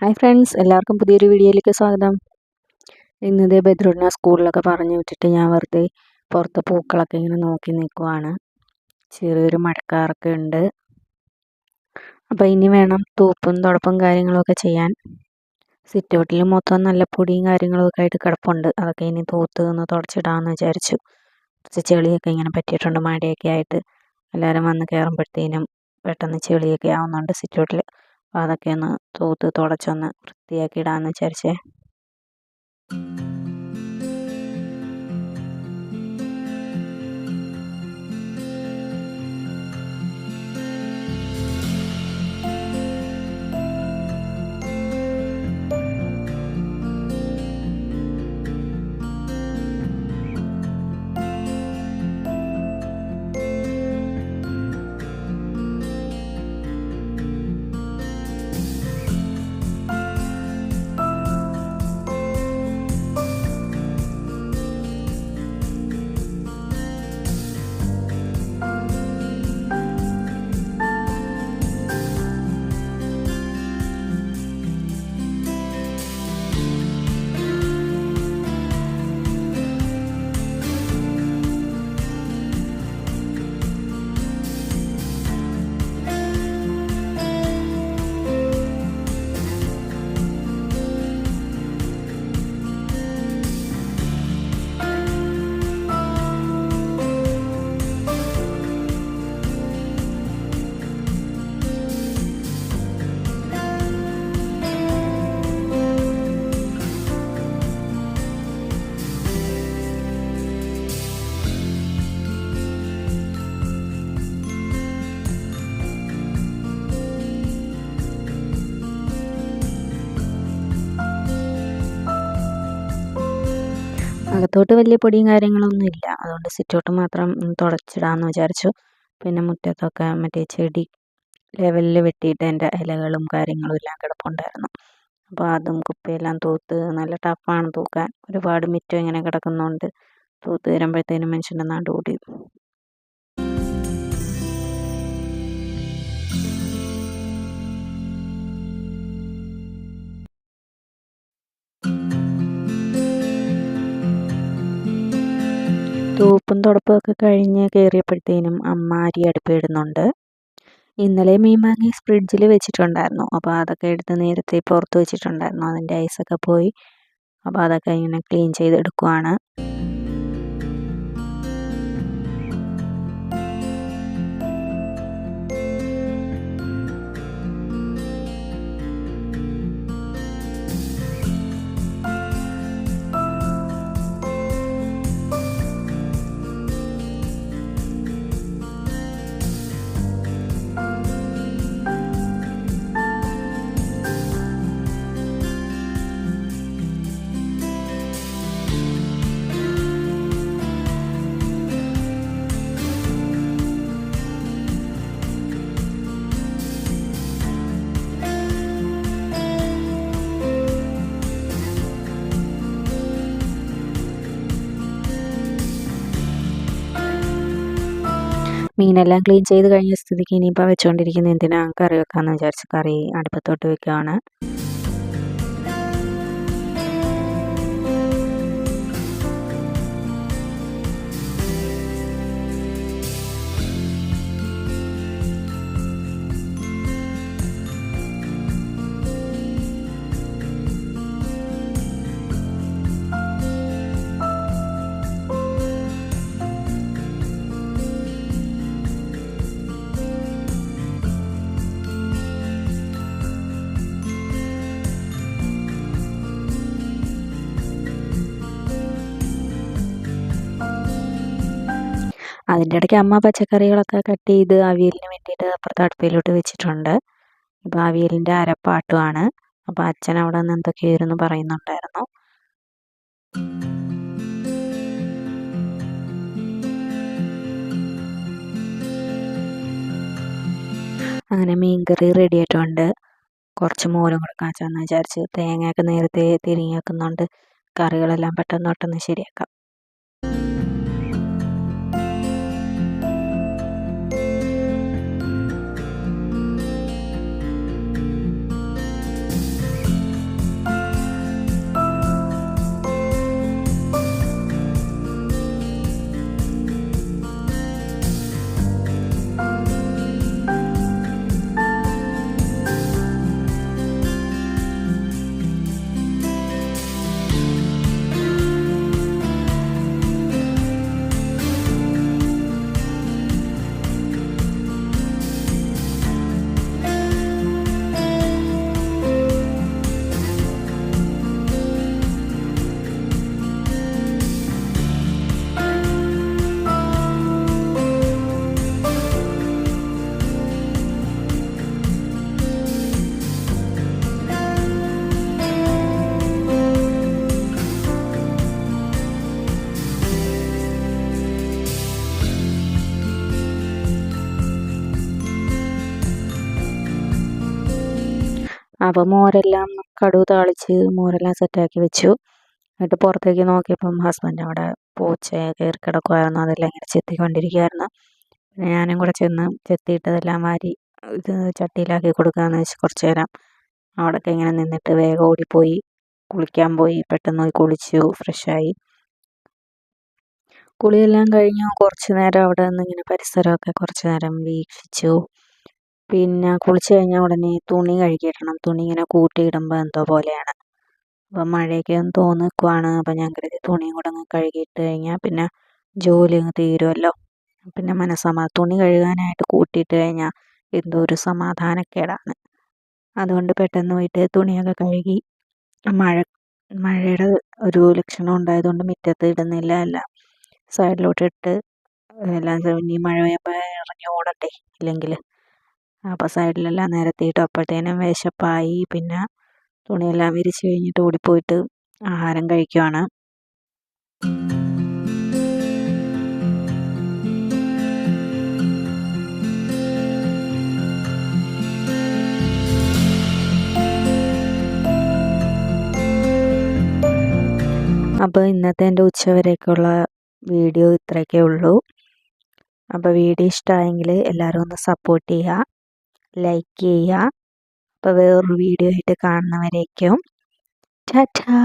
Hi friends, എല്ലാവർക്കും പുതിയൊരു വീഡിയോയിലേക്ക് സ്വാഗതം. ഇന്നത്തെ ബദ്രുഡിനെ സ്കൂളിലൊക്കെ പറഞ്ഞു വിട്ടിട്ട് ഞാൻ വെറുതെ പുറത്തെ പൂക്കളൊക്കെ ഇങ്ങനെ നോക്കി നിൽക്കുവാണ്. ചെറിയൊരു മഴക്കാറൊക്കെ ഉണ്ട്. അപ്പോൾ ഇനി വേണം തൂപ്പും തുടപ്പും കാര്യങ്ങളൊക്കെ ചെയ്യാൻ. സിറ്റൗട്ടിൽ മൊത്തം നല്ല പൊടിയും കാര്യങ്ങളൊക്കെ ആയിട്ട് കിടപ്പുണ്ട്. അതൊക്കെ ഇനി തൂത്ത് ഒന്ന് തുടച്ചിടാമെന്ന് വിചാരിച്ചു. കുറച്ച് ചെളിയൊക്കെ ഇങ്ങനെ പറ്റിയിട്ടുണ്ട്, മഴയൊക്കെ ആയിട്ട്. എല്ലാവരും വന്ന് കയറുമ്പോഴത്തേനും പെട്ടെന്ന് ചെളിയൊക്കെ ആവുന്നുണ്ട് സിറ്റൗട്ടിൽ. അപ്പോൾ അതൊക്കെ ഒന്ന് തൂത്ത് തുടച്ചൊന്ന് വൃത്തിയാക്കി ഇടാമെന്ന് വിചാരിച്ചേ. അകത്തോട്ട് വലിയ പൊടിയും കാര്യങ്ങളൊന്നും ഇല്ല, അതുകൊണ്ട് സിറ്റൗട്ട് മാത്രം തുടച്ചിടാമെന്ന് വിചാരിച്ചു. പിന്നെ മുറ്റത്തൊക്കെ മറ്റേ ചെടി ലെവലിൽ വെട്ടിയിട്ട് എൻ്റെ ഇലകളും കാര്യങ്ങളും എല്ലാം കിടപ്പുണ്ടായിരുന്നു. അപ്പോൾ അതും കുപ്പയെല്ലാം തൂത്ത്, നല്ല ടഫാണ് തൂക്കാൻ. ഒരുപാട് മുറ്റം ഇങ്ങനെ കിടക്കുന്നതുകൊണ്ട് തൂത്ത് വരുമ്പോഴത്തേനും മനുഷ്യൻ്റെ നടുകൂടി. തൂപ്പും തുടപ്പുമൊക്കെ കഴിഞ്ഞ് കയറിയപ്പോഴത്തേനും അമ്മ അരി അടുപ്പിടുന്നുണ്ട്. ഇന്നലെ മീൻ വാങ്ങി ഫ്രിഡ്ജിൽ വെച്ചിട്ടുണ്ടായിരുന്നു. അപ്പോൾ അതൊക്കെ എടുത്ത് നേരത്തെ പുറത്ത് വെച്ചിട്ടുണ്ടായിരുന്നു. അതിൻ്റെ ഐസൊക്കെ പോയി. അപ്പോൾ അതൊക്കെ ഇങ്ങനെ ക്ലീൻ ചെയ്തെടുക്കുവാണ്. മീനെല്ലാം ക്ലീൻ ചെയ്ത് കഴിഞ്ഞ സ്ഥിതിക്ക് ഇനിയിപ്പോൾ വെച്ചുകൊണ്ടിരിക്കുന്ന എന്തിനാ കറി വെക്കാമെന്ന് വിചാരിച്ച് കറി അടുപ്പത്തോട്ട് വെക്കുകയാണ്. അതിൻ്റെ ഇടയ്ക്ക് അമ്മ പച്ചക്കറികളൊക്കെ കട്ട് ചെയ്ത് അവിയലിന് വേണ്ടിയിട്ട് അപ്പുറത്തെ അടുപ്പയിലോട്ട് വെച്ചിട്ടുണ്ട്. ഇപ്പോൾ അവിയലിൻ്റെ അരപ്പാട്ടുമാണ്. അപ്പോൾ അച്ഛൻ അവിടെ നിന്ന് എന്തൊക്കെയായിരുന്നു പറയുന്നുണ്ടായിരുന്നു. അങ്ങനെ മീൻകറി റെഡി ആയിട്ടുണ്ട്. കുറച്ച് മോരും കൂടെ കാച്ചാന്ന് വിചാരിച്ച്. തേങ്ങയൊക്കെ നേരത്തെ തിരിഞ്ഞ് വെക്കുന്നുണ്ട്. കറികളെല്ലാം പെട്ടെന്ന് ശരിയാക്കാം. അപ്പോൾ മോരെല്ലാം കടുക് താളിച്ച് മോരെല്ലാം സെറ്റാക്കി വെച്ചു. എന്നിട്ട് പുറത്തേക്ക് നോക്കിയപ്പം ഹസ്ബൻഡ് അവിടെ പൂച്ച കയറി കിടക്കുമായിരുന്നു. അതെല്ലാം ഇങ്ങനെ ചെത്തിക്കൊണ്ടിരിക്കുകയായിരുന്നു. പിന്നെ ഞാനും കൂടെ ചെന്ന് ചെത്തിയിട്ടതെല്ലാം വാരി ഇത് ചട്ടിയിലാക്കി കൊടുക്കാമെന്ന് വെച്ച് കുറച്ച് നേരം അവിടെയൊക്കെ ഇങ്ങനെ നിന്നിട്ട് വേഗം ഓടിപ്പോയി കുളിക്കാൻ പോയി. പെട്ടെന്ന് പോയി കുളിച്ചു, ഫ്രഷായി. കുളിയെല്ലാം കഴിഞ്ഞു കുറച്ച് നേരം അവിടെ നിന്ന് ഇങ്ങനെ പരിസരമൊക്കെ കുറച്ച് നേരം വീക്ഷിച്ചു. പിന്നെ കുളിച്ച് കഴിഞ്ഞാൽ ഉടനെ തുണി കഴുകിയിടണം. തുണി ഇങ്ങനെ കൂട്ടിയിടുമ്പോൾ എന്തോ പോലെയാണ്. അപ്പം മഴയൊക്കെ ഒന്ന് തോന്നി നിൽക്കുവാണ്. അപ്പം ഞാൻ കരുതി തുണിയും കൂടെ അങ്ങ് കഴുകിയിട്ട് കഴിഞ്ഞാൽ പിന്നെ ജോലി അങ്ങ് തീരുമല്ലോ. പിന്നെ തുണി കഴുകാനായിട്ട് കൂട്ടിയിട്ട് കഴിഞ്ഞാൽ എന്തോ ഒരു സമാധാനക്കേടാണ്. അതുകൊണ്ട് പെട്ടെന്ന് പോയിട്ട് തുണിയൊക്കെ കഴുകി. മഴയുടെ ഒരു ലക്ഷണം ഉണ്ടായതുകൊണ്ട് മുറ്റത്ത് ഇടുന്നില്ല, എല്ലാം സൈഡിലോട്ട് ഇട്ട് എല്ലാം ഇനി മഴ പെയ്യുമ്പോൾ ഇറങ്ങി ഓടണ്ടേ ഇല്ലെങ്കിൽ. അപ്പോൾ സൈഡിലെല്ലാം നിരത്തിയിട്ട് അപ്പോഴത്തേനും വിശപ്പായി. പിന്നെ തുണിയെല്ലാം വിരിച്ച് കഴിഞ്ഞിട്ട് ഓടിപ്പോയിട്ട് ആഹാരം കഴിക്കുവാണ്. അപ്പോൾ ഇന്നത്തെ എൻ്റെ ഉച്ചവരേക്കുള്ള വീഡിയോ ഇത്രയൊക്കെ ഉള്ളൂ. അപ്പോൾ വീഡിയോ ഇഷ്ടമായെങ്കിൽ എല്ലാവരും ഒന്ന് സപ്പോർട്ട് ചെയ്യുക, ലൈക്ക് ചെയ്യുക. അപ്പോൾ വേറൊരു വീഡിയോ ആയിട്ട് കാണുന്നവരേക്കും ടാറ്റാ.